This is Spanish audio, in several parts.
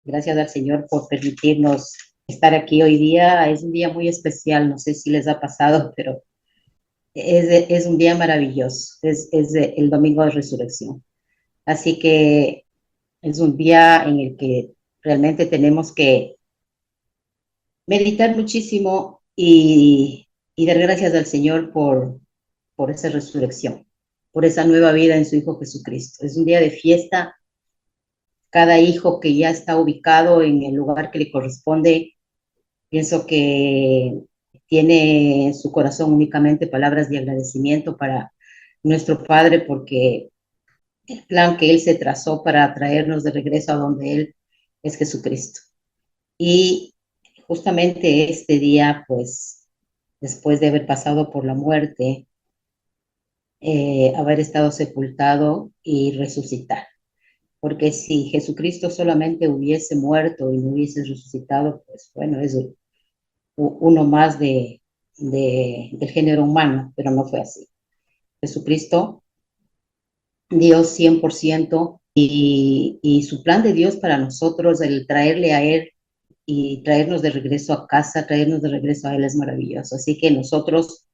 Gracias al Señor por permitirnos estar aquí hoy día. Es un día muy especial, no sé si les ha pasado, pero es un día maravilloso. El domingo de resurrección. Así que es un día en el que realmente tenemos que meditar muchísimo y dar gracias al Señor por esa resurrección, por esa nueva vida en su Hijo Jesucristo. Es un día de fiesta. Cada hijo que ya está ubicado en el lugar que le corresponde, pienso que tiene en su corazón únicamente palabras de agradecimiento para nuestro Padre, porque el plan que Él se trazó para traernos de regreso a donde Él es Jesucristo. Y justamente este día, pues, después de haber pasado por la muerte, haber estado sepultado y resucitar. Porque si Jesucristo solamente hubiese muerto y no hubiese resucitado, pues bueno, es uno más del género humano, pero no fue así. Jesucristo, Dios 100%, y su plan de Dios para nosotros, el traerle a Él y traernos de regreso a casa, traernos de regreso a Él es maravilloso. Así que nosotros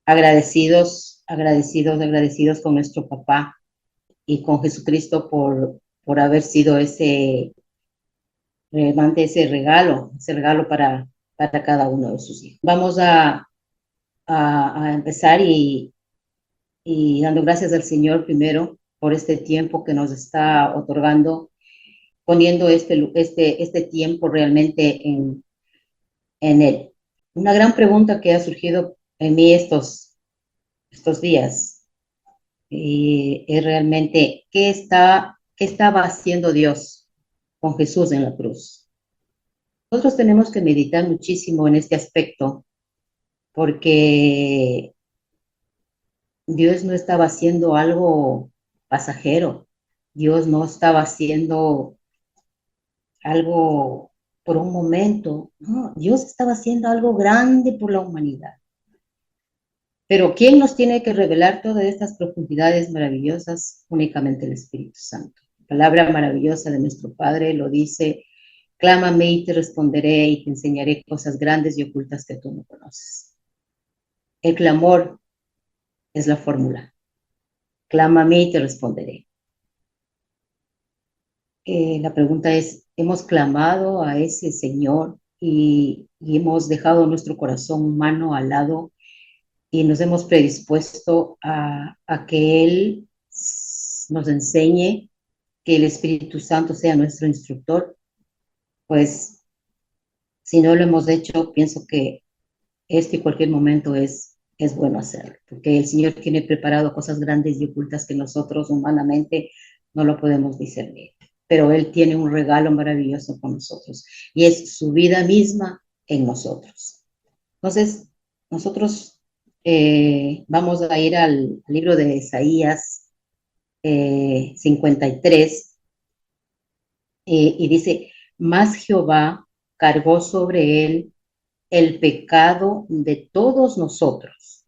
agradecidos, agradecidos, agradecidos con nuestro papá y con Jesucristo por haber sido ese regalo para cada uno de sus hijos. Vamos a empezar y dando gracias al Señor primero por este tiempo que nos está otorgando, poniendo este tiempo realmente en Él. Una gran pregunta que ha surgido en mí estos días es realmente, ¿qué estaba haciendo Dios con Jesús en la cruz? Nosotros tenemos que meditar muchísimo en este aspecto, porque Dios no estaba haciendo algo pasajero. Dios no estaba haciendo algo por un momento. No, Dios estaba haciendo algo grande por la humanidad. Pero ¿quién nos tiene que revelar todas estas profundidades maravillosas? Únicamente el Espíritu Santo. La palabra maravillosa de nuestro Padre lo dice: clámame y te responderé y te enseñaré cosas grandes y ocultas que tú no conoces. El clamor es la fórmula. Clámame y te responderé. La pregunta es, ¿hemos clamado a ese Señor y hemos dejado nuestro corazón humano al lado y nos hemos predispuesto a que Él nos enseñe, que el Espíritu Santo sea nuestro instructor? Pues si no lo hemos hecho, pienso que este y cualquier momento es bueno hacerlo, porque el Señor tiene preparado cosas grandes y ocultas que nosotros humanamente no lo podemos discernir. Pero Él tiene un regalo maravilloso con nosotros y es su vida misma en nosotros. Entonces, nosotros vamos a ir al libro de Isaías 53 y dice: mas Jehová cargó sobre él el pecado de todos nosotros.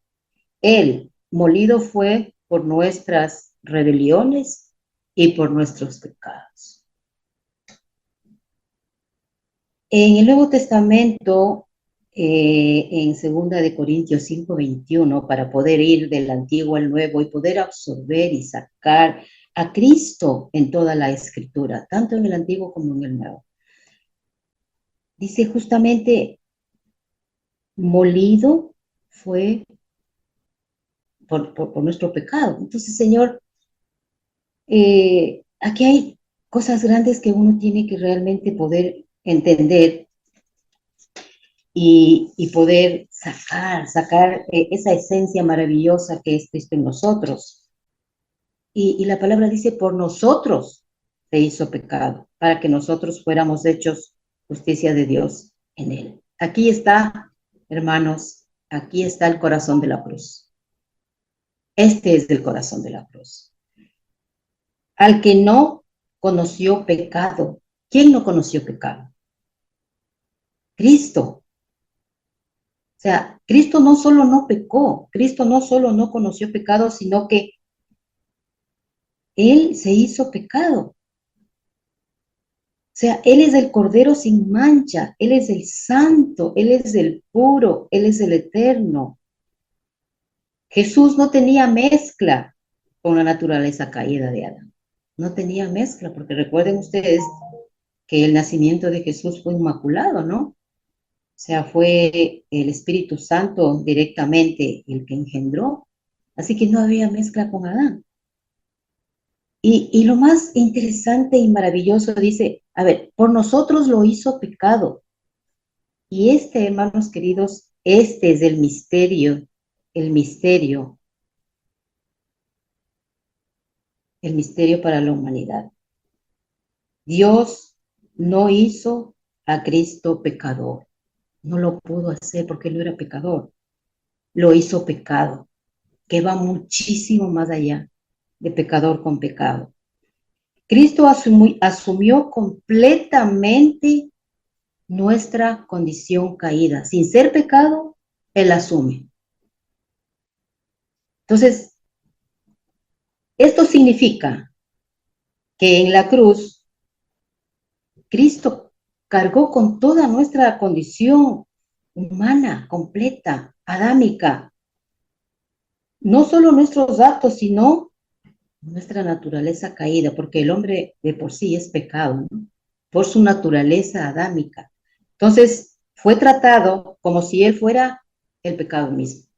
Él molido fue por nuestras rebeliones y por nuestros pecados. En el Nuevo Testamento, en 2 Corintios 5:21, para poder ir del antiguo al nuevo y poder absorber y sacar a Cristo en toda la escritura, tanto en el antiguo como en el nuevo, dice justamente: molido fue por nuestro pecado. Entonces, Señor, aquí hay cosas grandes que uno tiene que realmente poder entender y poder sacar esa esencia maravillosa que es Cristo en nosotros. Y la palabra dice: por nosotros se hizo pecado, para que nosotros fuéramos hechos justicia de Dios en Él. Aquí está, hermanos, aquí está el corazón de la cruz. Este es el corazón de la cruz. Al que no conoció pecado. ¿Quién no conoció pecado? Cristo. O sea, Cristo no solo no pecó, Cristo no solo no conoció pecado, sino que Él se hizo pecado. sea, Él es el Cordero sin mancha, Él es el Santo, Él es el puro, Él es el eterno. Jesús no tenía mezcla con la naturaleza caída de Adán. No tenía mezcla, porque recuerden ustedes que el nacimiento de Jesús fue inmaculado, ¿no? O sea, fue el Espíritu Santo directamente el que engendró. Así que no había mezcla con Adán. Y lo más interesante y maravilloso dice, a ver, por nosotros lo hizo pecado. Y hermanos queridos, este es el misterio, el misterio para la humanidad. Dios no hizo a Cristo pecador. No lo pudo hacer porque no era pecador. Lo hizo pecado, que va muchísimo más allá de pecador con pecado. Cristo asumió completamente nuestra condición caída. Sin ser pecado, Él asume. Entonces, esto significa que en la cruz, Cristo cargó con toda nuestra condición humana, completa, adámica. No solo nuestros actos, sino nuestra naturaleza caída, porque el hombre de por sí es pecado, ¿no? Por su naturaleza adámica. Entonces, fue tratado como si él fuera el pecado mismo.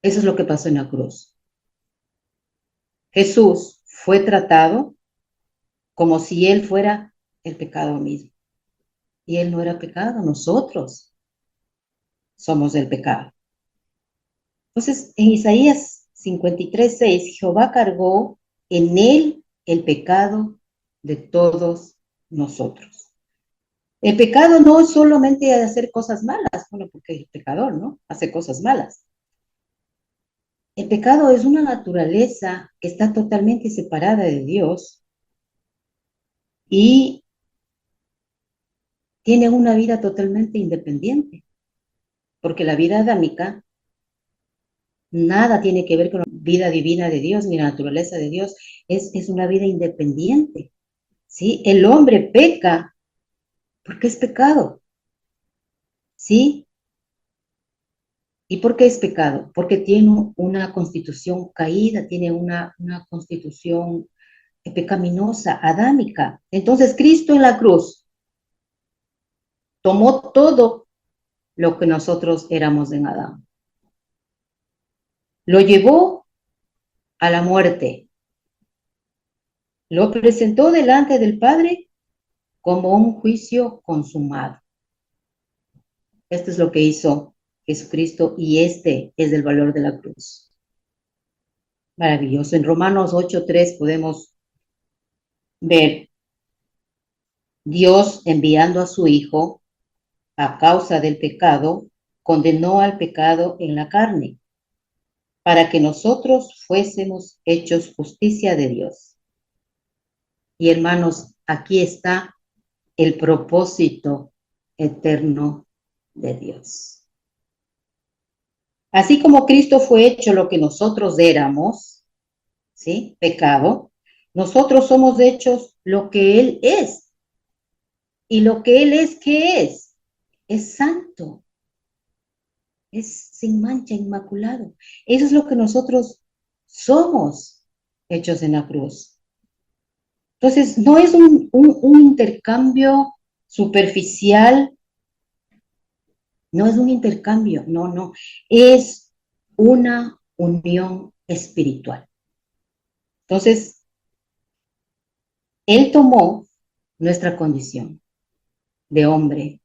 Eso es lo que pasó en la cruz. Jesús fue tratado como si él fuera el pecado mismo. Y él no era pecado, nosotros somos el pecado. Entonces, en Isaías 53:6, Jehová cargó en él el pecado de todos nosotros. El pecado no es solamente hacer cosas malas, bueno, porque el pecador, ¿no? Hace cosas malas. El pecado es una naturaleza que está totalmente separada de Dios y tiene una vida totalmente independiente, porque la vida adámica nada tiene que ver con la vida divina de Dios ni la naturaleza de Dios, es una vida independiente, ¿sí? El hombre peca porque es pecado, ¿sí? ¿Y por qué es pecado? Porque tiene una constitución caída, tiene una constitución pecaminosa, adámica. Entonces Cristo en la cruz tomó todo lo que nosotros éramos en Adán. Lo llevó a la muerte. Lo presentó delante del Padre como un juicio consumado. Esto es lo que hizo Jesucristo y este es el valor de la cruz. Maravilloso. En Romanos 8:3 podemos ver Dios enviando a su Hijo a causa del pecado, condenó al pecado en la carne, para que nosotros fuésemos hechos justicia de Dios. Y hermanos, aquí está el propósito eterno de Dios. Así como Cristo fue hecho lo que nosotros éramos, ¿sí? Pecado, nosotros somos hechos lo que Él es. Y lo que Él es, ¿qué es? Es santo, es sin mancha, inmaculado. Eso es lo que nosotros somos hechos en la cruz. Entonces, no es un intercambio superficial, no es un intercambio, no, es una unión espiritual. Entonces, Él tomó nuestra condición de hombre,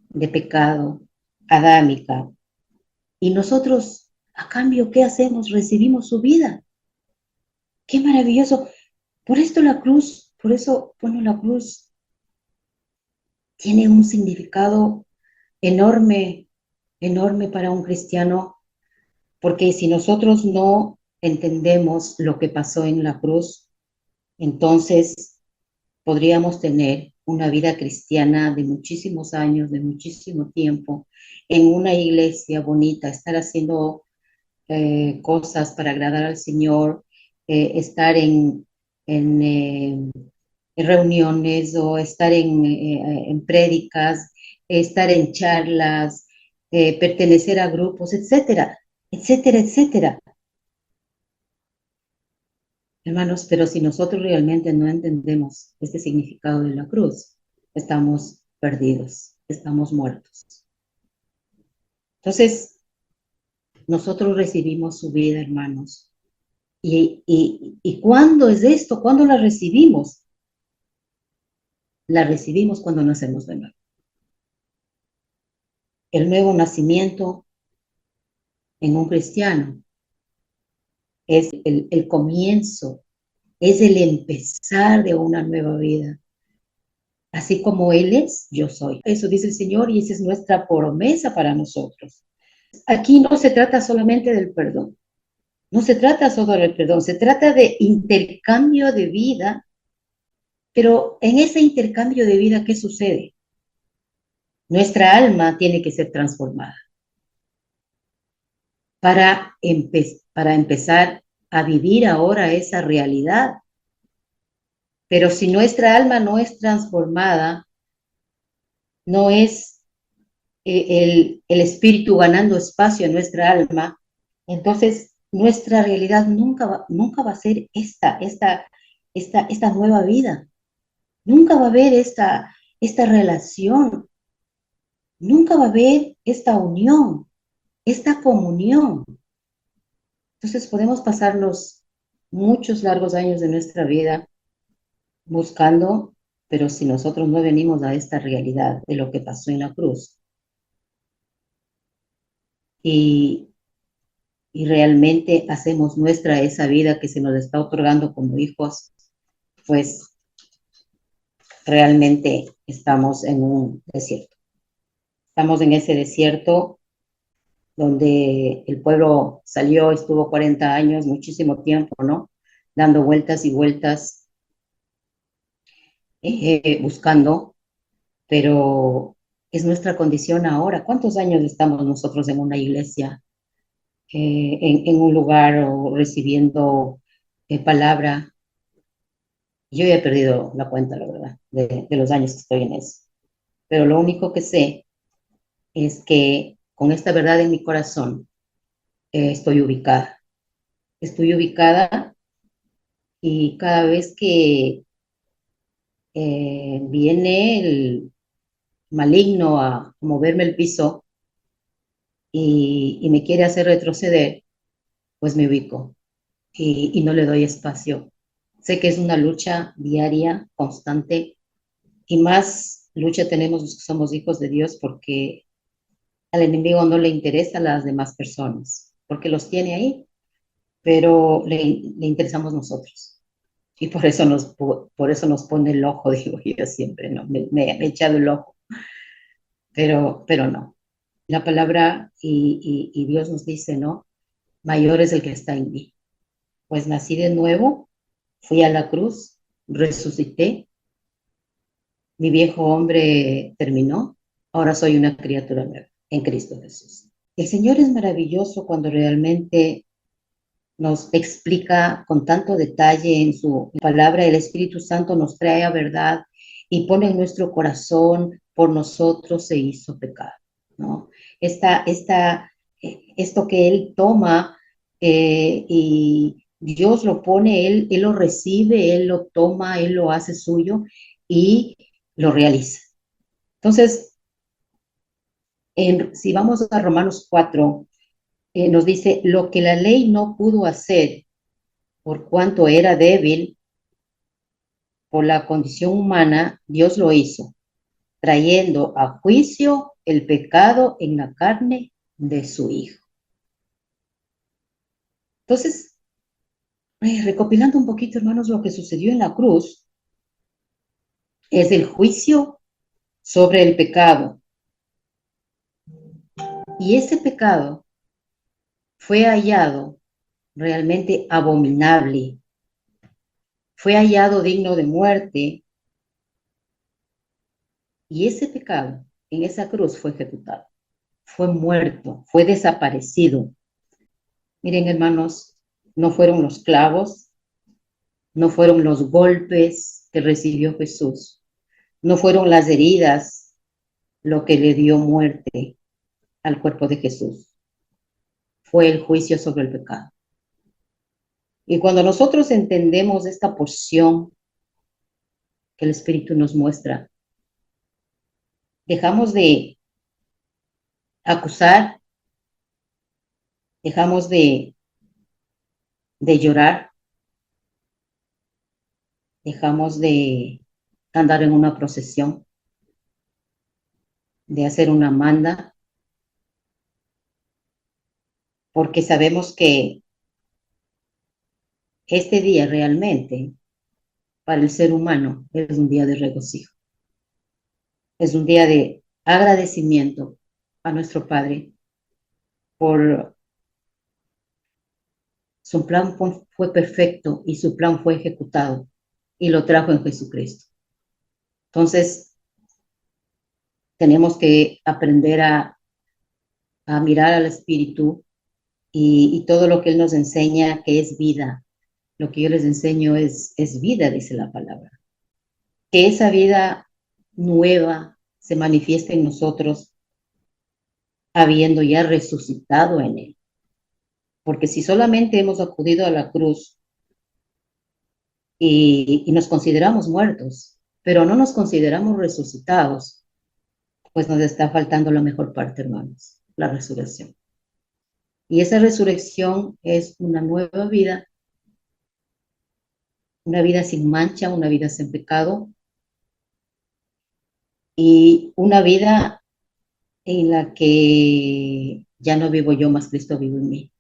de pecado, adámica, y nosotros, a cambio, ¿qué hacemos? Recibimos su vida. ¡Qué maravilloso! Por esto la cruz, por eso, bueno, la cruz tiene un significado enorme, enorme para un cristiano, porque si nosotros no entendemos lo que pasó en la cruz, entonces podríamos tener una vida cristiana de muchísimos años, de muchísimo tiempo, en una iglesia bonita, estar haciendo cosas para agradar al Señor, estar en reuniones o estar en prédicas, estar en charlas, pertenecer a grupos, etcétera, etcétera, etcétera. Hermanos, pero si nosotros realmente no entendemos este significado de la cruz, estamos perdidos, estamos muertos. Entonces, nosotros recibimos su vida, hermanos. ¿Y cuándo es esto? ¿Cuándo la recibimos? La recibimos cuando nacemos de nuevo. El nuevo nacimiento en un cristiano es el comienzo, es el empezar de una nueva vida. Así como Él es, yo soy. Eso dice el Señor y esa es nuestra promesa para nosotros. Aquí no se trata solamente del perdón, no se trata solo del perdón, se trata de intercambio de vida, pero en ese intercambio de vida, ¿qué sucede? Nuestra alma tiene que ser transformada para empezar a vivir ahora esa realidad. Pero si nuestra alma no es transformada, no es el espíritu ganando espacio en nuestra alma, entonces nuestra realidad nunca va a ser esta nueva vida. Nunca va a haber esta relación. Nunca va a haber esta unión, esta comunión. Entonces podemos pasarnos muchos largos años de nuestra vida buscando, pero si nosotros no venimos a esta realidad de lo que pasó en la cruz y, y realmente hacemos nuestra esa vida que se nos está otorgando como hijos, pues realmente estamos en un desierto. Estamos en ese desierto donde el pueblo salió, estuvo 40 años, muchísimo tiempo, ¿no? Dando vueltas y vueltas, buscando, pero es nuestra condición ahora. ¿Cuántos años estamos nosotros en una iglesia, en un lugar o recibiendo palabra? Yo ya he perdido la cuenta, la verdad, de los años que estoy en eso. Pero lo único que sé es que con esta verdad en mi corazón estoy ubicada. Estoy ubicada y cada vez que viene el maligno a moverme el piso y me quiere hacer retroceder, pues me ubico y no le doy espacio. Sé que es una lucha diaria, constante, y más lucha tenemos los que somos hijos de Dios porque al enemigo no le interesan las demás personas, porque los tiene ahí, pero le interesamos nosotros. Y por eso nos pone el ojo, digo yo siempre, ¿no? Me he echado el ojo, pero no. La palabra y Dios nos dice, ¿no? Mayor es el que está en mí. Pues nací de nuevo, fui a la cruz, resucité, mi viejo hombre terminó, ahora soy una criatura nueva en Cristo Jesús. El Señor es maravilloso cuando realmente nos explica con tanto detalle en su palabra, el Espíritu Santo nos trae a verdad y pone en nuestro corazón, por nosotros se hizo pecado, ¿no? Esto que Él toma y Dios lo pone, él lo recibe, Él lo toma, Él lo hace suyo y lo realiza. Entonces, si vamos a Romanos 4, nos dice, lo que la ley no pudo hacer, por cuanto era débil por la condición humana, Dios lo hizo, trayendo a juicio el pecado en la carne de su Hijo. Entonces, recopilando un poquito, hermanos, lo que sucedió en la cruz es el juicio sobre el pecado. Y ese pecado fue hallado realmente abominable, fue hallado digno de muerte, y ese pecado en esa cruz fue ejecutado, fue muerto, fue desaparecido. Miren, hermanos, no fueron los clavos, no fueron los golpes, que recibió Jesús. No fueron las heridas lo que le dio muerte al cuerpo de Jesús. Fue el juicio sobre el pecado. Y cuando nosotros entendemos esta porción que el Espíritu nos muestra, dejamos de acusar, dejamos de llorar, dejamos de andar en una procesión, de hacer una manda, porque sabemos que este día realmente para el ser humano es un día de regocijo, es un día de agradecimiento a nuestro Padre por su plan fue perfecto y su plan fue ejecutado y lo trajo en Jesucristo. Entonces, tenemos que aprender a mirar al Espíritu y todo lo que Él nos enseña, que es vida. Lo que yo les enseño es vida, dice la palabra. Que esa vida nueva se manifieste en nosotros, habiendo ya resucitado en Él. Porque si solamente hemos acudido a la cruz y nos consideramos muertos, pero no nos consideramos resucitados, pues nos está faltando la mejor parte, hermanos, la resurrección. Y esa resurrección es una vida sin mancha, una vida sin pecado y una vida en la que ya no vivo yo, más Cristo vive en mí.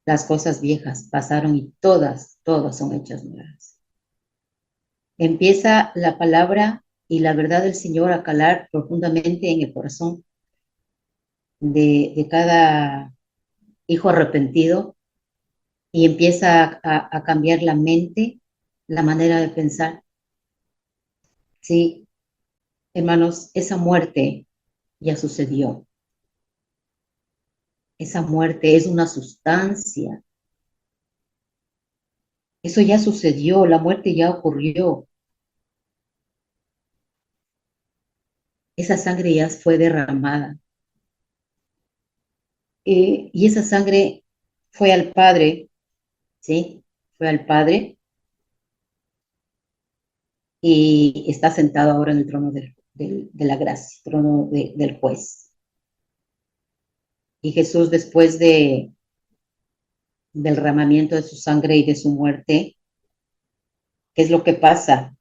Las cosas viejas pasaron y todas son hechas nuevas. Empieza la palabra y la verdad del Señor a calar profundamente en el corazón de cada hijo arrepentido y empieza a cambiar la mente, la manera de pensar. Sí, hermanos, esa muerte ya sucedió. Esa muerte es una sustancia. Eso ya sucedió, la muerte ya ocurrió. Esa sangre ya fue derramada. Y esa sangre fue al Padre, ¿sí? Fue al Padre y está sentado ahora en el trono de la gracia, trono del juez. Y Jesús, después del derramamiento de su sangre y de su muerte, ¿qué es lo que pasa?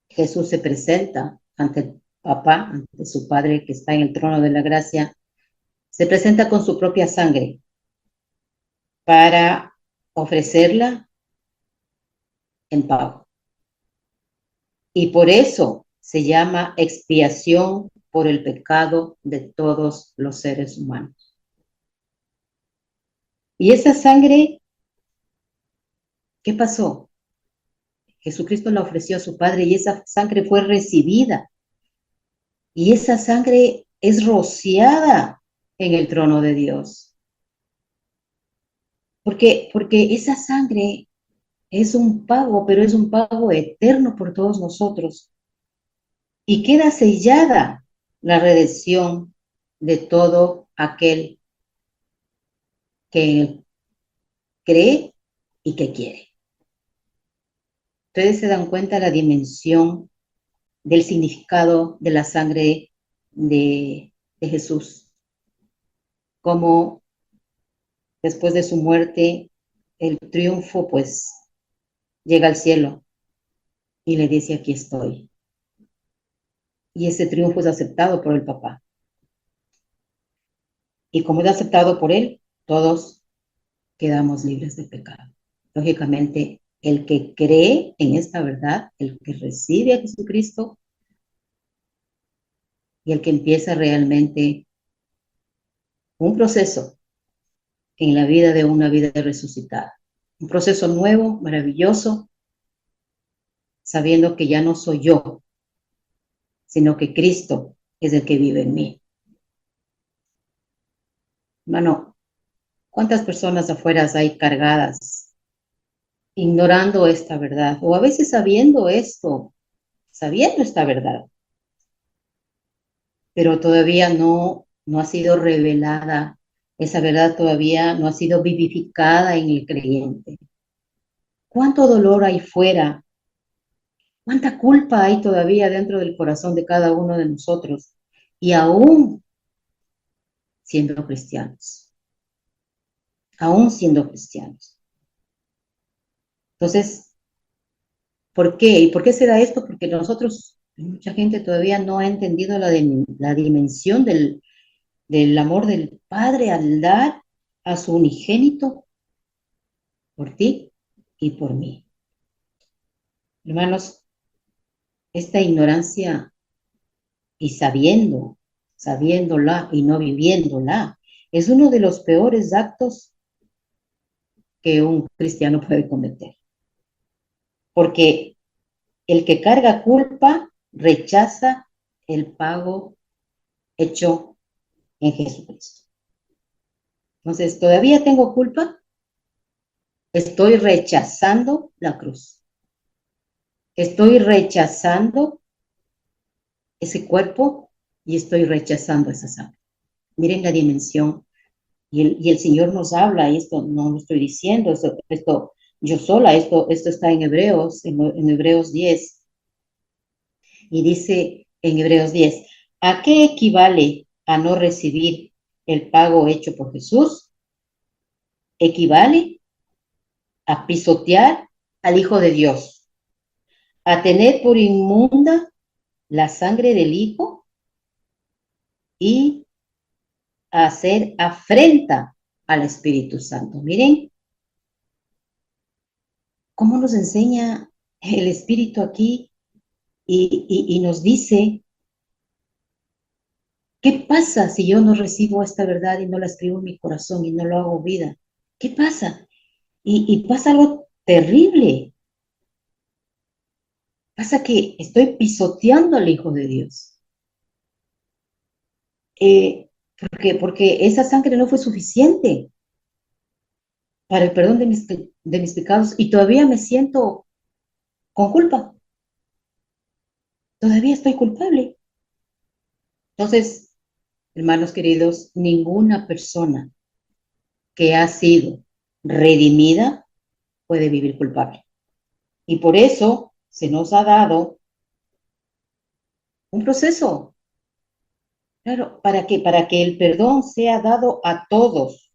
Jesús se presenta ante el Papá, ante su Padre que está en el trono de la gracia, se presenta con su propia sangre para ofrecerla en pago. Y por eso se llama expiación por el pecado de todos los seres humanos. Y esa sangre, ¿qué pasó? Jesucristo la ofreció a su Padre y esa sangre fue recibida. Y esa sangre es rociada en el trono de Dios. Porque esa sangre es un pago, pero es un pago eterno por todos nosotros. Y queda sellada la redención de todo aquel que cree y que quiere. Ustedes se dan cuenta de la dimensión del significado de la sangre de Jesús, como después de su muerte, el triunfo pues llega al cielo y le dice aquí estoy. Y ese triunfo es aceptado por el Papá. Y como es aceptado por él, todos quedamos libres de pecado. Lógicamente, el que cree en esta verdad, el que recibe a Jesucristo y el que empieza realmente un proceso en la vida de una vida resucitada. Un proceso nuevo, maravilloso, sabiendo que ya no soy yo, sino que Cristo es el que vive en mí. Hermano, ¿cuántas personas afuera hay cargadas ignorando esta verdad, o a veces sabiendo esto, sabiendo esta verdad, pero todavía no ha sido revelada, esa verdad todavía no ha sido vivificada en el creyente. ¿Cuánto dolor hay fuera? ¿Cuánta culpa hay todavía dentro del corazón de cada uno de nosotros? Y aún siendo cristianos, aún siendo cristianos. Entonces, ¿por qué? ¿Y por qué se da esto? Porque nosotros, mucha gente todavía no ha entendido la dimensión del amor del Padre al dar a su unigénito por ti y por mí. Hermanos, esta ignorancia y sabiéndola y no viviéndola, es uno de los peores actos que un cristiano puede cometer. Porque el que carga culpa rechaza el pago hecho en Jesucristo. Entonces, ¿todavía tengo culpa? Estoy rechazando la cruz. Estoy rechazando ese cuerpo y estoy rechazando esa sangre. Miren la dimensión. Y el Señor nos habla, y esto no lo estoy diciendo, esto yo sola, esto está en Hebreos, en Hebreos 10, y dice en Hebreos 10, ¿a qué equivale a no recibir el pago hecho por Jesús? Equivale a pisotear al Hijo de Dios, a tener por inmunda la sangre del Hijo y a hacer afrenta al Espíritu Santo. Miren cómo nos enseña el Espíritu aquí y nos dice, ¿qué pasa si yo no recibo esta verdad y no la escribo en mi corazón y no lo hago vida? ¿Qué pasa? Y pasa algo terrible. Pasa que estoy pisoteando al Hijo de Dios. Porque esa sangre no fue suficiente para el perdón de mis pecados y todavía me siento con culpa. Todavía estoy culpable. Entonces, hermanos queridos, ninguna persona que ha sido redimida puede vivir culpable. Y por eso se nos ha dado un proceso. Claro, ¿para qué? Para que el perdón sea dado a todas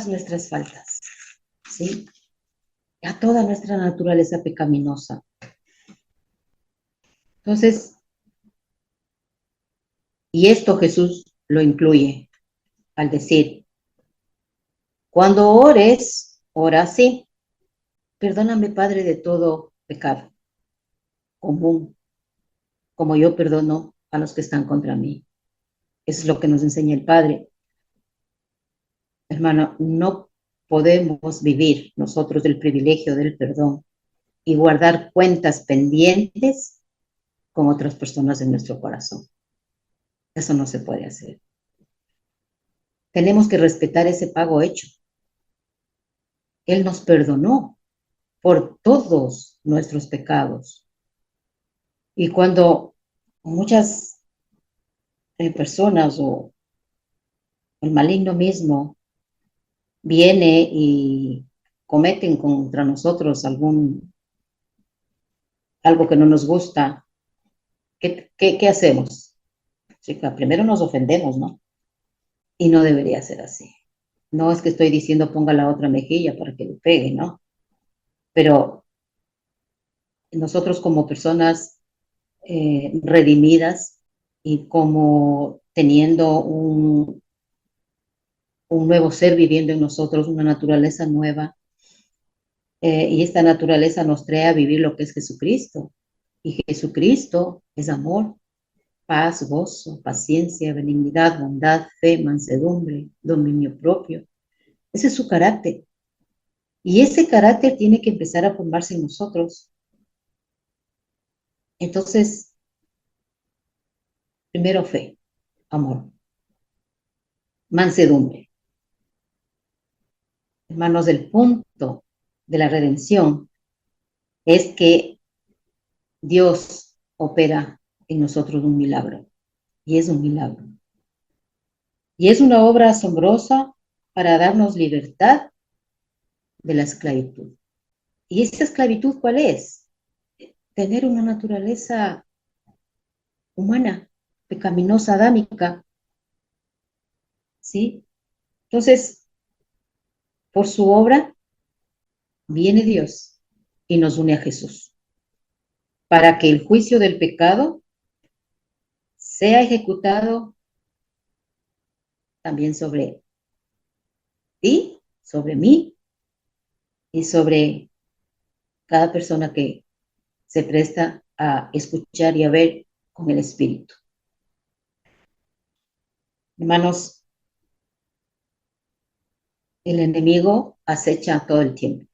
nuestras faltas, ¿sí? A toda nuestra naturaleza pecaminosa. Entonces, y esto Jesús lo incluye al decir, cuando ores, ora así, perdóname, Padre, de todo pecado común, como yo perdono a los que están contra mí. Eso es lo que nos enseña el Padre. Hermano, no podemos vivir nosotros del privilegio del perdón y guardar cuentas pendientes con otras personas en nuestro corazón. Eso no se puede hacer. Tenemos que respetar ese pago hecho. Él nos perdonó por todos nuestros pecados. Y cuando muchas personas o el maligno mismo viene y cometen contra nosotros algo que no nos gusta, ¿qué hacemos? Chica, primero nos ofendemos, ¿no? Y no debería ser así. No es que estoy diciendo ponga la otra mejilla para que le pegue, ¿no? Pero nosotros como personas redimidas y como teniendo un nuevo ser viviendo en nosotros, una naturaleza nueva, y esta naturaleza nos trae a vivir lo que es Jesucristo. Y Jesucristo es amor, paz, gozo, paciencia, benignidad, bondad, fe, mansedumbre, dominio propio. Ese es su carácter. Y ese carácter tiene que empezar a formarse en nosotros. Entonces, primero fe, amor, mansedumbre. Hermanos, del punto. de la redención es que Dios opera en nosotros un milagro, y es un milagro. Y es una obra asombrosa para darnos libertad de la esclavitud. ¿Y esa esclavitud cuál es? Tener una naturaleza humana, pecaminosa, adámica, ¿sí? Entonces, por su obra, viene Dios y nos une a Jesús, para que el juicio del pecado sea ejecutado también sobre ti, sobre mí y sobre cada persona que se presta a escuchar y a ver con el Espíritu. Hermanos, el enemigo acecha todo el tiempo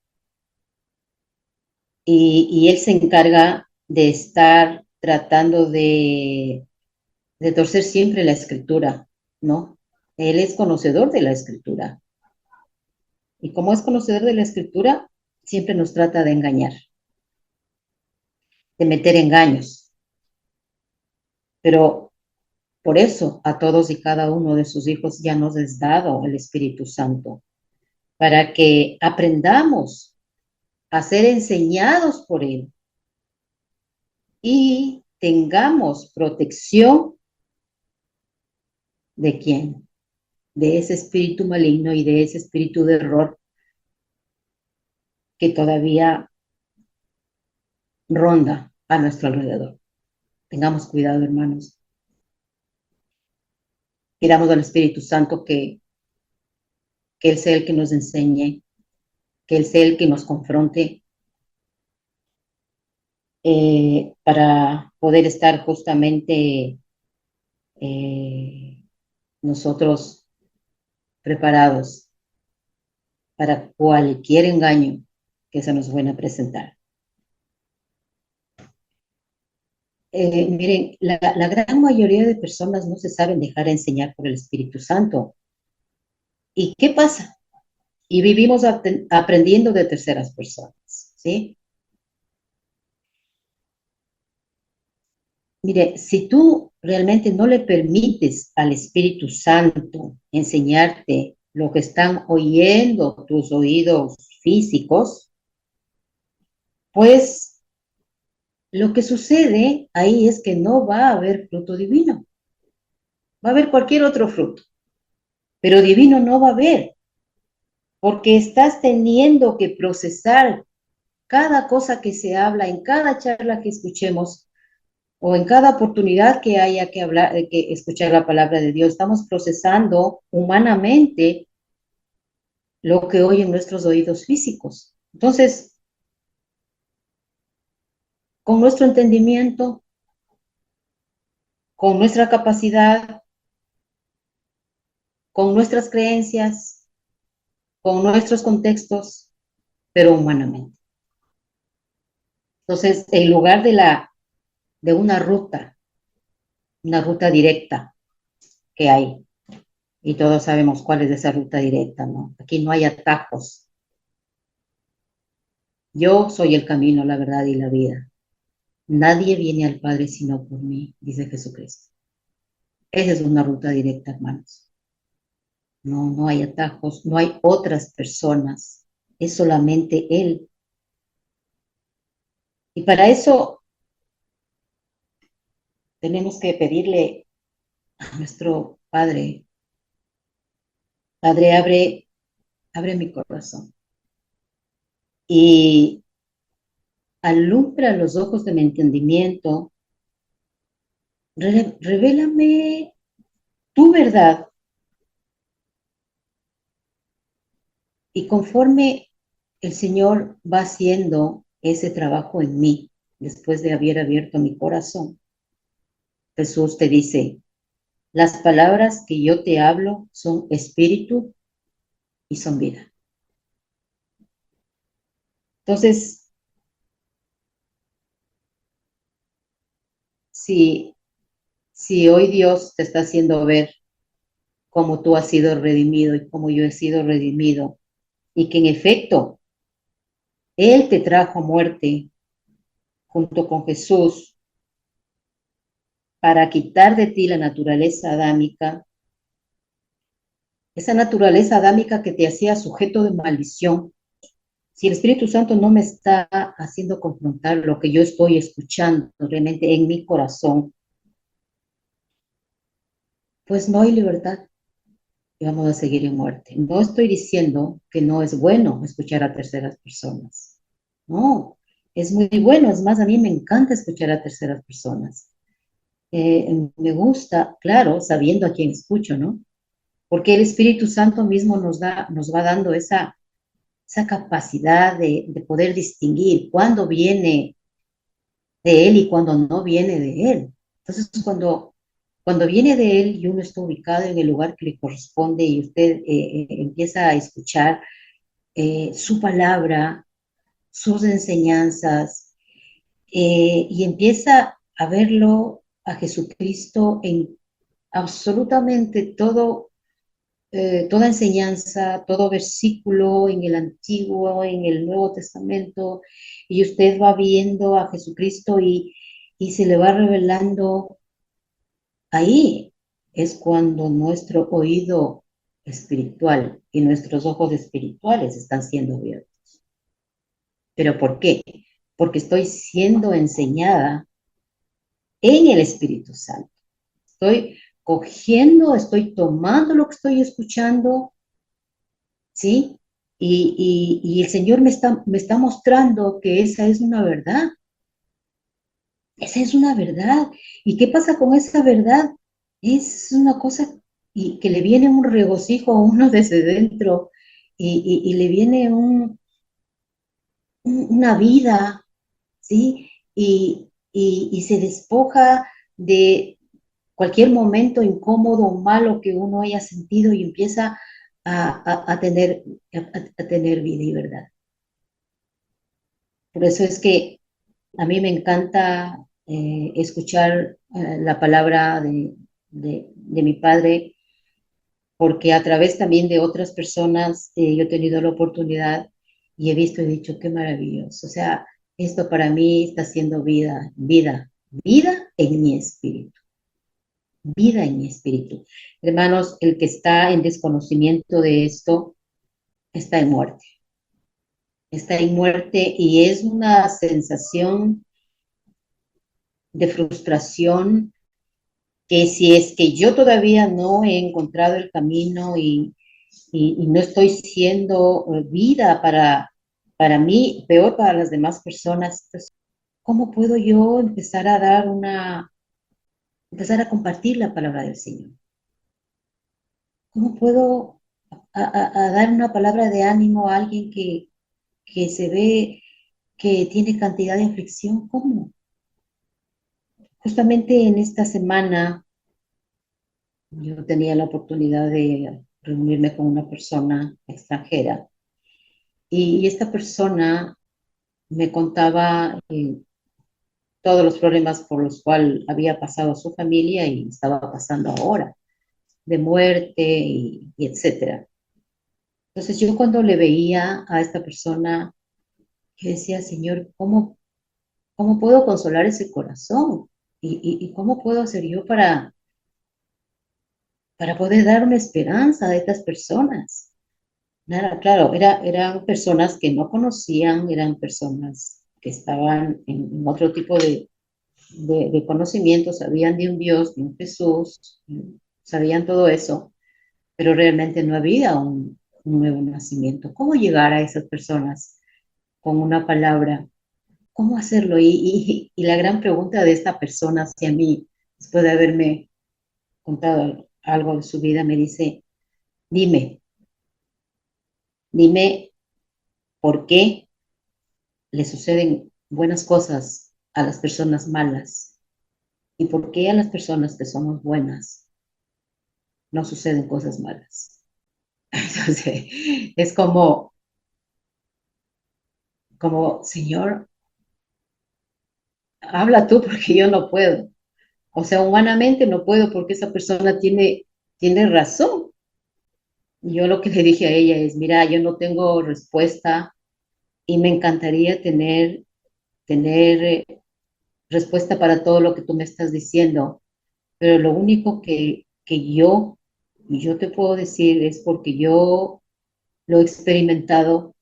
y él se encarga de estar tratando de torcer siempre la escritura, ¿no? Él es conocedor de la escritura. Y como es conocedor de la escritura, siempre nos trata de engañar, de meter engaños. Pero por eso a todos y cada uno de sus hijos ya nos es dado el Espíritu Santo, para que aprendamos a ser enseñados por Él y tengamos protección de quién, de ese espíritu maligno y de ese espíritu de error que todavía ronda a nuestro alrededor. Tengamos cuidado, hermanos. Pidamos al Espíritu Santo que Él sea el que nos enseñe, que Él sea el que nos confronte para poder estar justamente nosotros preparados para cualquier engaño que se nos pueda presentar. Miren, la gran mayoría de personas no se saben dejar enseñar por el Espíritu Santo. ¿Y qué pasa? Y vivimos aprendiendo de terceras personas, ¿sí? Mire, si tú realmente no le permites al Espíritu Santo enseñarte lo que están oyendo tus oídos físicos, pues lo que sucede ahí es que no va a haber fruto divino. Va a haber cualquier otro fruto, pero divino no va a haber, porque estás teniendo que procesar cada cosa que se habla, en cada charla que escuchemos, o en cada oportunidad que haya que hablar, que escuchar la palabra de Dios, estamos procesando humanamente lo que oyen nuestros oídos físicos. Entonces, con nuestro entendimiento, con nuestra capacidad, con nuestras creencias, con nuestros contextos, pero humanamente. Entonces, en lugar de una ruta directa que hay, y todos sabemos cuál es esa ruta directa, ¿no? Aquí no hay atajos. Yo soy el camino, la verdad y la vida. Nadie viene al Padre sino por mí, dice Jesucristo. Esa es una ruta directa, hermanos. No, no hay atajos, no hay otras personas. Es solamente Él. Y para eso tenemos que pedirle a nuestro Padre, Padre, abre mi corazón y alumbra los ojos de mi entendimiento, revélame tu verdad y conforme el Señor va haciendo ese trabajo en mí, después de haber abierto mi corazón, Jesús te dice, las palabras que yo te hablo son espíritu y son vida. Entonces, si hoy Dios te está haciendo ver cómo tú has sido redimido y cómo yo he sido redimido, y que en efecto Él te trajo muerte junto con Jesús para quitar de ti la naturaleza adámica, esa naturaleza adámica que te hacía sujeto de maldición. Si el Espíritu Santo no me está haciendo confrontar lo que yo estoy escuchando realmente en mi corazón, pues no hay libertad y vamos a seguir en muerte. No estoy diciendo que no es bueno escuchar a terceras personas. No, es muy bueno. Es más, a mí me encanta escuchar a terceras personas. Me gusta, claro, sabiendo a quién escucho, ¿no? Porque el Espíritu Santo mismo nos va dando esa capacidad de poder distinguir cuándo viene de Él y cuándo no viene de Él. Entonces, cuando viene de Él y uno está ubicado en el lugar que le corresponde y usted empieza a escuchar su palabra, sus enseñanzas, y empieza a verlo a Jesucristo en absolutamente todo, toda enseñanza, todo versículo en el Antiguo, en el Nuevo Testamento, y usted va viendo a Jesucristo y se le va revelando ahí. Es cuando nuestro oído espiritual y nuestros ojos espirituales están siendo abiertos. ¿Pero por qué? Porque estoy siendo enseñada en el Espíritu Santo. Estoy cogiendo, estoy tomando lo que estoy escuchando, ¿sí? Y el Señor me está mostrando que esa es una verdad. Esa es una verdad. ¿Y qué pasa con esa verdad? Es una cosa y que le viene un regocijo a uno desde dentro y le viene una vida, ¿sí? Y se despoja de cualquier momento incómodo o malo que uno haya sentido y empieza a tener, a tener vida y verdad. Por eso es que a mí me encanta escuchar la palabra de mi padre, porque a través también de otras personas yo he tenido la oportunidad y he visto y he dicho, qué maravilloso. O sea, esto para mí está siendo vida, vida, vida en mi espíritu, vida en mi espíritu. Hermanos, el que está en desconocimiento de esto está en muerte y es una sensación de frustración que si es que yo todavía no he encontrado el camino y no estoy siendo vida para mí, peor para las demás personas, pues, ¿cómo puedo yo empezar a compartir la palabra del Señor? ¿Cómo puedo a dar una palabra de ánimo a alguien que se ve que tiene cantidad de aflicción? ¿Cómo? Justamente en esta semana yo tenía la oportunidad de reunirme con una persona extranjera y esta persona me contaba todos los problemas por los cuales había pasado su familia y estaba pasando ahora, de muerte y etcétera. Entonces yo cuando le veía a esta persona, yo decía, Señor, ¿cómo puedo consolar ese corazón? ¿Y cómo puedo hacer yo para poder dar una esperanza a estas personas? Nada, claro, eran personas que no conocían, eran personas que estaban en otro tipo de conocimientos, sabían de un Dios, de un Jesús, sabían todo eso, pero realmente no había un nuevo nacimiento. ¿Cómo llegar a esas personas con una palabra? ¿Cómo hacerlo? Y la gran pregunta de esta persona hacia mí, después de haberme contado algo de su vida, me dice, dime, dime por qué le suceden buenas cosas a las personas malas y por qué a las personas que somos buenas no suceden cosas malas. Entonces, es como, Señor, habla tú porque yo no puedo. O sea, humanamente no puedo porque esa persona tiene razón. Yo lo que le dije a ella es, mira, yo no tengo respuesta y me encantaría tener respuesta para todo lo que tú me estás diciendo, pero lo único que yo te puedo decir es porque yo lo he experimentado,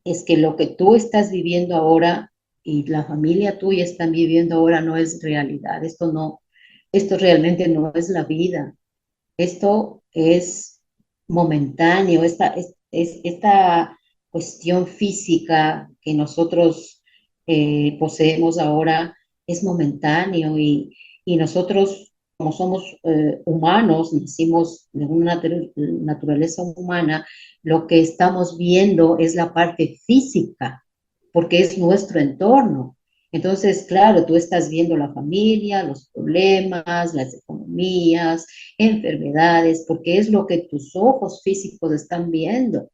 es que lo que tú estás viviendo ahora y la familia tuya están viviendo ahora no es realidad. Esto realmente no es la vida. Esto es momentáneo. Esta cuestión física que nosotros poseemos ahora es momentáneo y nosotros, como somos humanos, nacimos de una naturaleza humana, lo que estamos viendo es la parte física, porque es nuestro entorno. Entonces, claro, tú estás viendo la familia, los problemas, las economías, enfermedades, porque es lo que tus ojos físicos están viendo.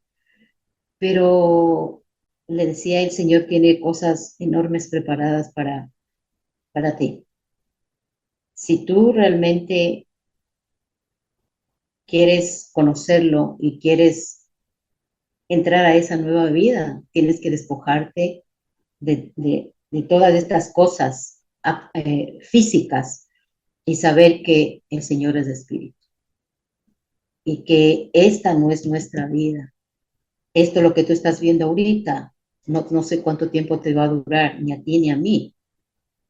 Pero le decía, el Señor tiene cosas enormes preparadas para ti. Si tú realmente quieres conocerlo y quieres entrar a esa nueva vida, tienes que despojarte de todas estas cosas físicas y saber que el Señor es espíritu y que esta no es nuestra vida. Esto lo que tú estás viendo ahorita, no sé cuánto tiempo te va a durar, ni a ti ni a mí,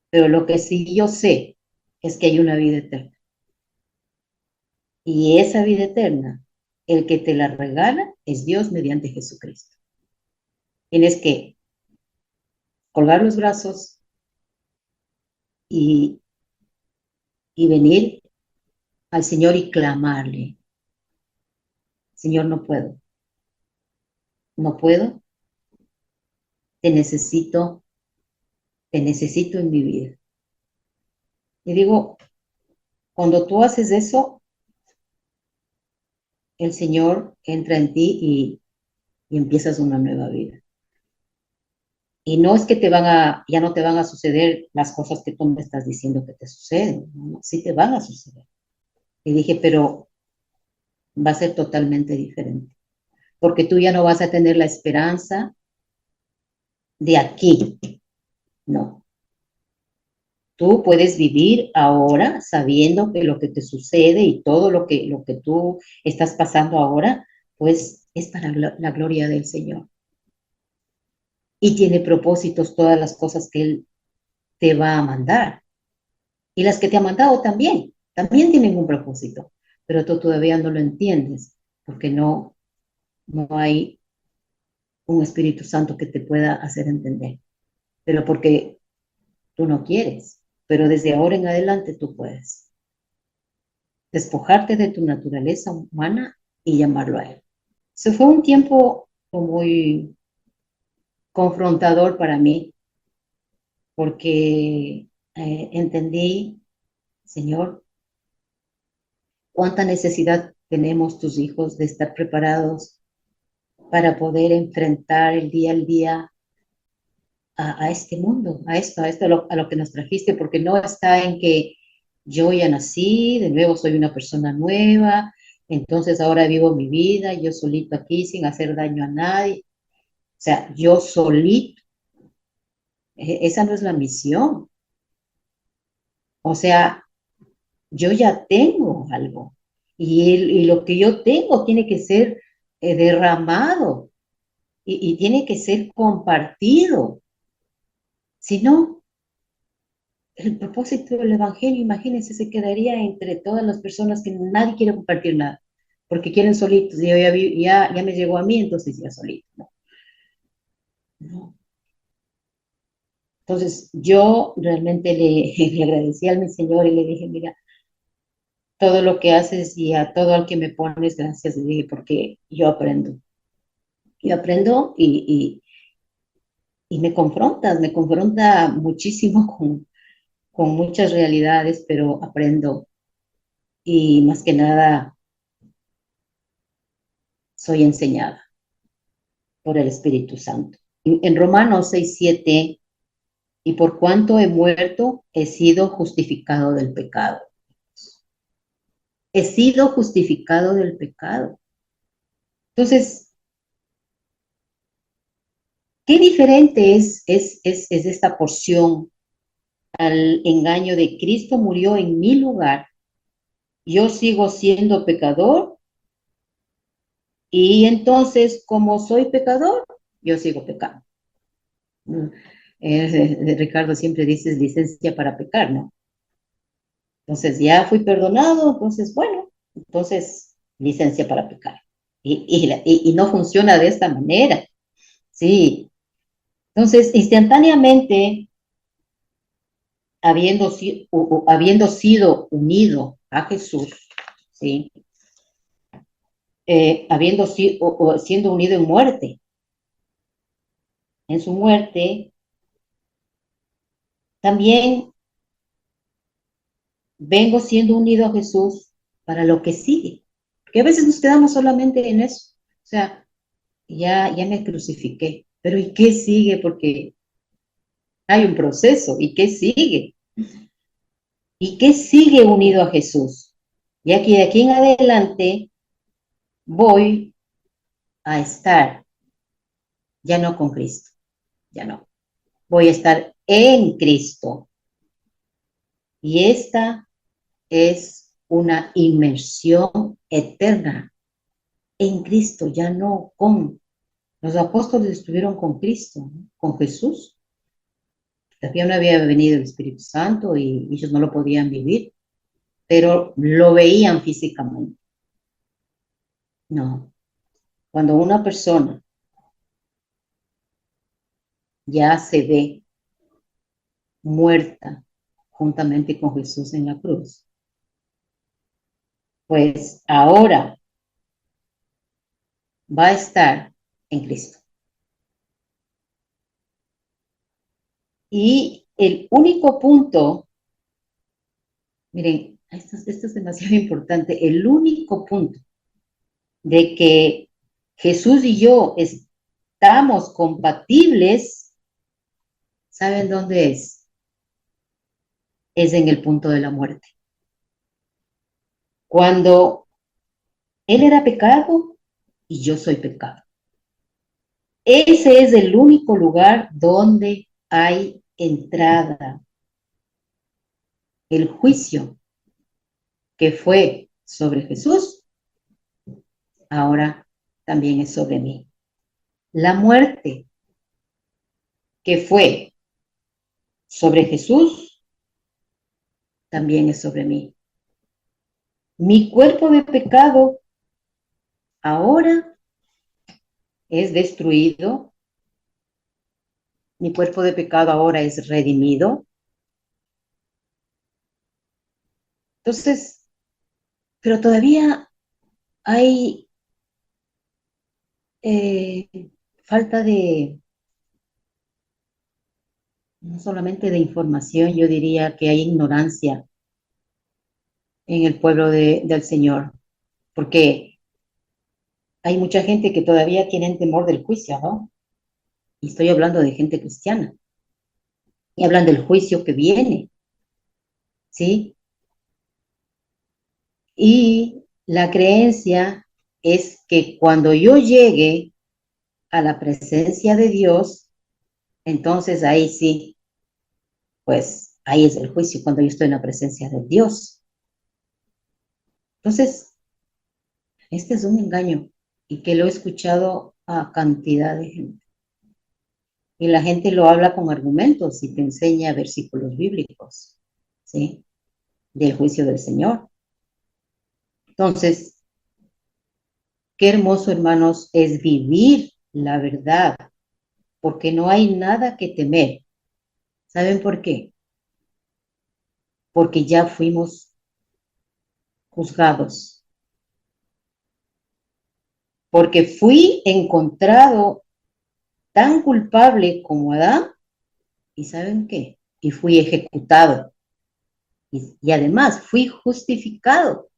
pero lo que sí yo sé es que hay una vida eterna. Y esa vida eterna, el que te la regala es Dios mediante Jesucristo. Tienes que colgar los brazos y, y venir al Señor y clamarle, Señor, no puedo, no puedo, te te necesito en mi vida. Y digo, cuando tú haces eso, el Señor entra en ti y empiezas una nueva vida. Y no es que ya no te van a suceder las cosas que tú me estás diciendo que te suceden, ¿no? Sí te van a suceder. Y dije, pero va a ser totalmente diferente, porque tú ya no vas a tener la esperanza de aquí, no. Tú puedes vivir ahora sabiendo que lo que te sucede y todo lo que tú estás pasando ahora, pues es para la gloria del Señor. Y tiene propósitos todas las cosas que Él te va a mandar. Y las que te ha mandado también tienen un propósito, pero tú todavía no lo entiendes, porque no hay un Espíritu Santo que te pueda hacer entender, pero porque tú no quieres, pero desde ahora en adelante tú puedes despojarte de tu naturaleza humana y llamarlo a Él. Se fue un tiempo muy confrontador para mí, porque entendí, Señor, cuánta necesidad tenemos tus hijos de estar preparados para poder enfrentar el día al día a este mundo, a esto a lo que nos trajiste, porque no está en que yo ya nací, de nuevo soy una persona nueva, entonces ahora vivo mi vida, yo solito aquí sin hacer daño a nadie. O sea, yo solito, esa no es la misión. O sea, yo ya tengo algo y lo que yo tengo tiene que ser derramado y tiene que ser compartido. Si no, el propósito del Evangelio, imagínense, se quedaría entre todas las personas que nadie quiere compartir nada, porque quieren solitos. Y yo ya me llegó a mí, entonces ya solito. No, no. Entonces yo realmente le agradecí al mi Señor y le dije, mira, todo lo que haces y a todo al que me pones, gracias, le dije, porque yo aprendo. Yo aprendo y me confronta muchísimo con muchas realidades, pero aprendo y más que nada soy enseñada por el Espíritu Santo. En Romanos 6:7, y por cuanto he muerto, he sido justificado del pecado. He sido justificado del pecado. Entonces, Qué diferente es esta porción al engaño de Cristo murió en mi lugar. Yo sigo siendo pecador y entonces, como soy pecador, yo sigo pecando. Ricardo siempre dice licencia para pecar, ¿no? Entonces ya fui perdonado, entonces bueno, entonces licencia para pecar. Y no funciona de esta manera, sí. Entonces, instantáneamente, habiendo sido unido a Jesús, ¿sí? Siendo unido en su muerte, también vengo siendo unido a Jesús para lo que sigue. Porque a veces nos quedamos solamente en eso. O sea, ya me crucifiqué, pero ¿y qué sigue? Porque hay un proceso, ¿y qué sigue? ¿Y qué sigue unido a Jesús? Ya que de aquí en adelante voy a estar ya no con Cristo, ya no. Voy a estar en Cristo. Y esta es una inmersión eterna en Cristo, ya no con. Los apóstoles estuvieron con Cristo, ¿no? Con Jesús. Todavía no había venido el Espíritu Santo y ellos no lo podían vivir, pero lo veían físicamente. No, cuando una persona ya se ve muerta juntamente con Jesús en la cruz, pues ahora va a estar en Cristo. Y el único punto, miren, esto es demasiado importante, el único punto de que Jesús y yo estamos compatibles, ¿saben dónde es? Es en el punto de la muerte. Cuando Él era pecado y yo soy pecado. Ese es el único lugar donde hay entrada. El juicio que fue sobre Jesús, ahora también es sobre mí. La muerte que fue sobre Jesús, también es sobre mí. Mi cuerpo de pecado ahora es destruido, mi cuerpo de pecado ahora es redimido. Entonces, pero todavía hay eh, falta de, no solamente de información, yo diría que hay ignorancia en el pueblo del Señor, porque hay mucha gente que todavía tiene temor del juicio, ¿no? Y estoy hablando de gente cristiana, y hablan del juicio que viene, ¿sí? Y la creencia es que cuando yo llegue a la presencia de Dios, entonces ahí sí, pues ahí es el juicio, cuando yo estoy en la presencia de Dios. Entonces, este es un engaño y que lo he escuchado a cantidad de gente. Y la gente lo habla con argumentos y te enseña versículos bíblicos, ¿sí? Del juicio del Señor. Entonces, qué hermoso, hermanos, es vivir la verdad, porque no hay nada que temer. ¿Saben por qué? Porque ya fuimos juzgados, porque fui encontrado tan culpable como Adán, y ¿saben qué? Y fui ejecutado, y además fui justificado.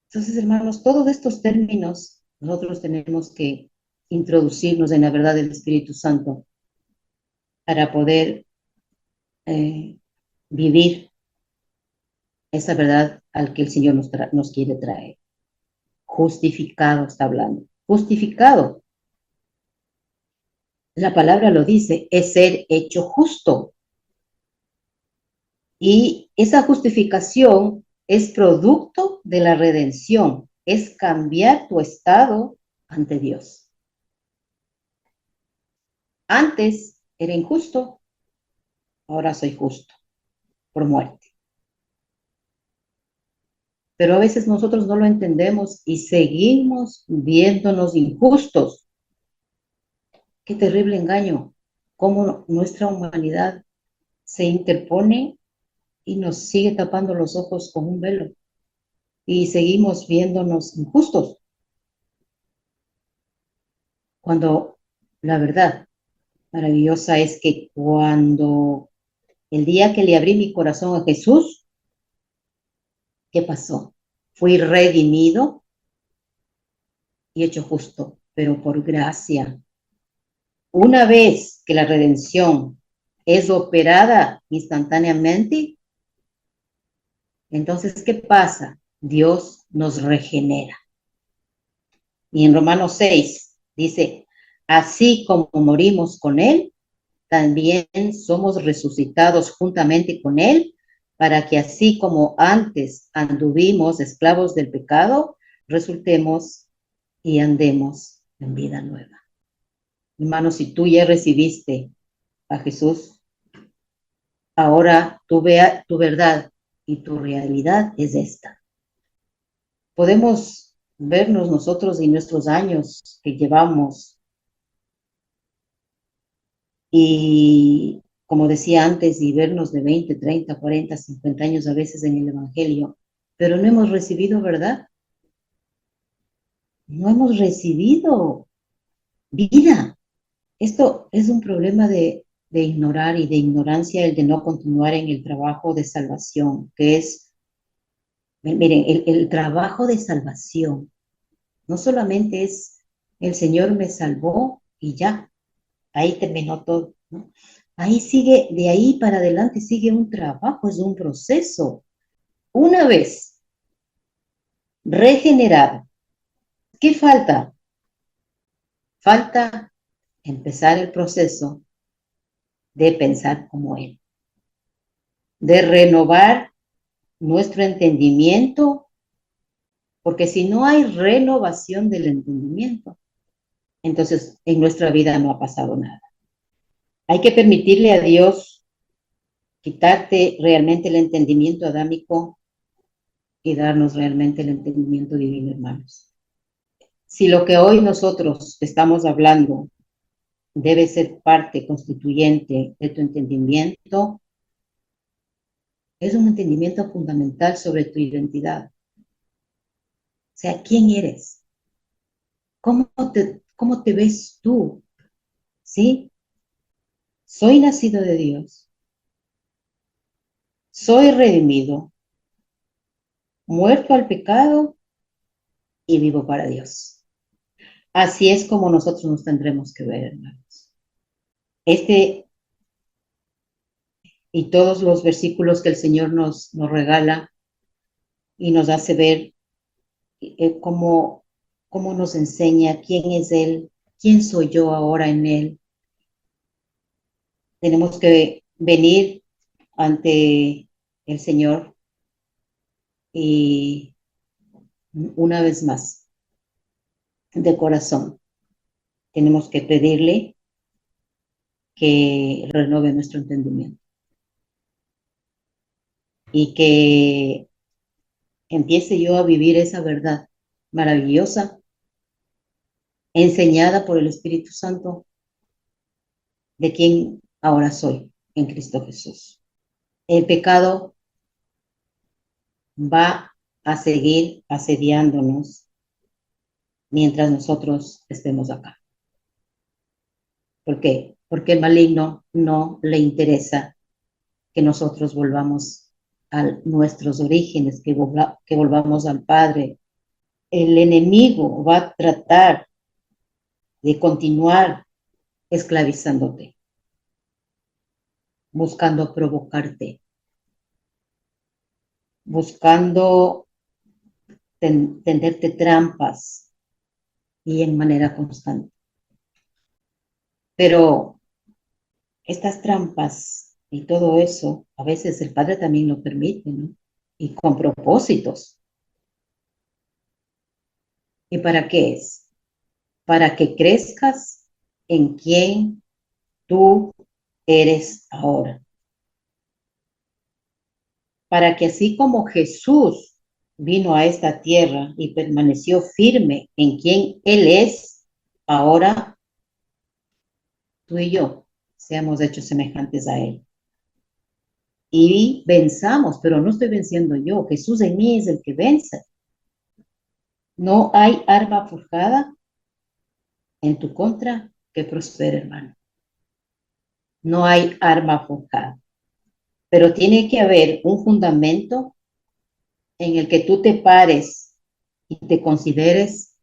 Entonces, hermanos, todos estos términos nosotros tenemos que introducirnos en la verdad del Espíritu Santo para poder eh, vivir esa verdad al que el Señor nos quiere traer. Justificado está hablando. Justificado. La palabra lo dice, es ser hecho justo. Y esa justificación es producto de la redención, es cambiar tu estado ante Dios. Antes era injusto, ahora soy justo por muerte. Pero a veces nosotros no lo entendemos y seguimos viéndonos injustos. Qué terrible engaño, cómo nuestra humanidad se interpone y nos sigue tapando los ojos con un velo y seguimos viéndonos injustos, cuando la verdad maravillosa es que cuando el día que le abrí mi corazón a Jesús, ¿qué pasó? Fui redimido y hecho justo, pero por gracia. Una vez que la redención es operada instantáneamente, entonces, ¿qué pasa? Dios nos regenera. Y en Romanos 6 dice, así como morimos con Él, también somos resucitados juntamente con Él, para que así como antes anduvimos esclavos del pecado, resultemos y andemos en vida nueva. Hermano, si tú ya recibiste a Jesús, ahora tu verdad y tu realidad es esta. Podemos vernos nosotros y nuestros años que llevamos y, como decía antes, y vernos de 20, 30, 40, 50 años a veces en el Evangelio, pero no hemos recibido verdad, no hemos recibido vida. Esto es un problema de ignorar y de ignorancia, el de no continuar en el trabajo de salvación, que es, miren, el trabajo de salvación no solamente es el Señor me salvó y ya, ahí terminó todo, ¿no? Ahí sigue, de ahí para adelante sigue un trabajo, es un proceso. Una vez regenerado, ¿qué falta? Falta empezar el proceso de pensar como Él, de renovar nuestro entendimiento, porque si no hay renovación del entendimiento, entonces en nuestra vida no ha pasado nada. Hay que permitirle a Dios quitarte realmente el entendimiento adámico y darnos realmente el entendimiento divino, hermanos. Si lo que hoy nosotros estamos hablando debe ser parte constituyente de tu entendimiento, es un entendimiento fundamental sobre tu identidad. O sea, ¿quién eres? ¿Cómo te ves tú? ¿Sí? Soy nacido de Dios, soy redimido, muerto al pecado y vivo para Dios. Así es como nosotros nos tendremos que ver, hermanos. Este y todos los versículos que el Señor nos regala y nos hace ver cómo, cómo nos enseña quién es Él, quién soy yo ahora en Él. Tenemos que venir ante el Señor y una vez más, de corazón, tenemos que pedirle que renueve nuestro entendimiento y que empiece yo a vivir esa verdad maravillosa, enseñada por el Espíritu Santo, de quien ahora soy en Cristo Jesús. El pecado va a seguir asediándonos mientras nosotros estemos acá. ¿Por qué? Porque el maligno no le interesa que nosotros volvamos a nuestros orígenes, que volvamos al Padre. El enemigo va a tratar de continuar esclavizándote, buscando provocarte, buscando tenderte trampas y en manera constante. Pero estas trampas y todo eso, a veces el Padre también lo permite, ¿no? Y con propósitos. ¿Y para qué es? Para que crezcas en quien tú eres ahora. Para que así como Jesús vino a esta tierra y permaneció firme en quien Él es, ahora tú y yo seamos hechos semejantes a Él. Y venzamos, pero no estoy venciendo yo. Jesús en mí es el que vence. No hay arma forjada en tu contra que prospere, hermano. No hay arma forjada. Pero tiene que haber un fundamento en el que tú te pares y te consideres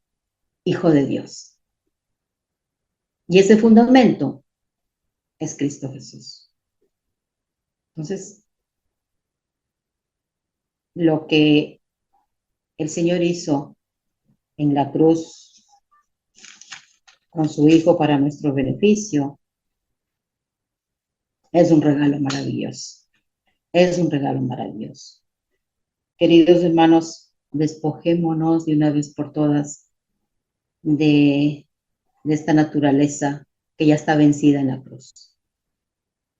hijo de Dios. Y ese fundamento es Cristo Jesús. Entonces, lo que el Señor hizo en la cruz con su Hijo para nuestro beneficio es un regalo maravilloso. Es un regalo maravilloso. Queridos hermanos, despojémonos de una vez por todas de esta naturaleza que ya está vencida en la cruz.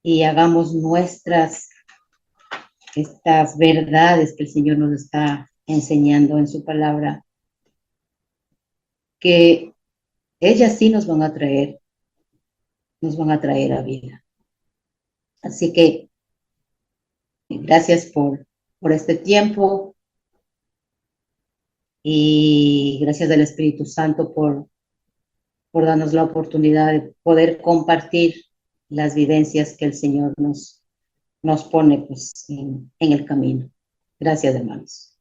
Y hagamos nuestras estas verdades que el Señor nos está enseñando en su palabra, que ellas sí nos van a traer a vida. Así que gracias por este tiempo y gracias al Espíritu Santo por darnos la oportunidad de poder compartir las vivencias que el Señor nos pone pues, en el camino. Gracias, hermanos.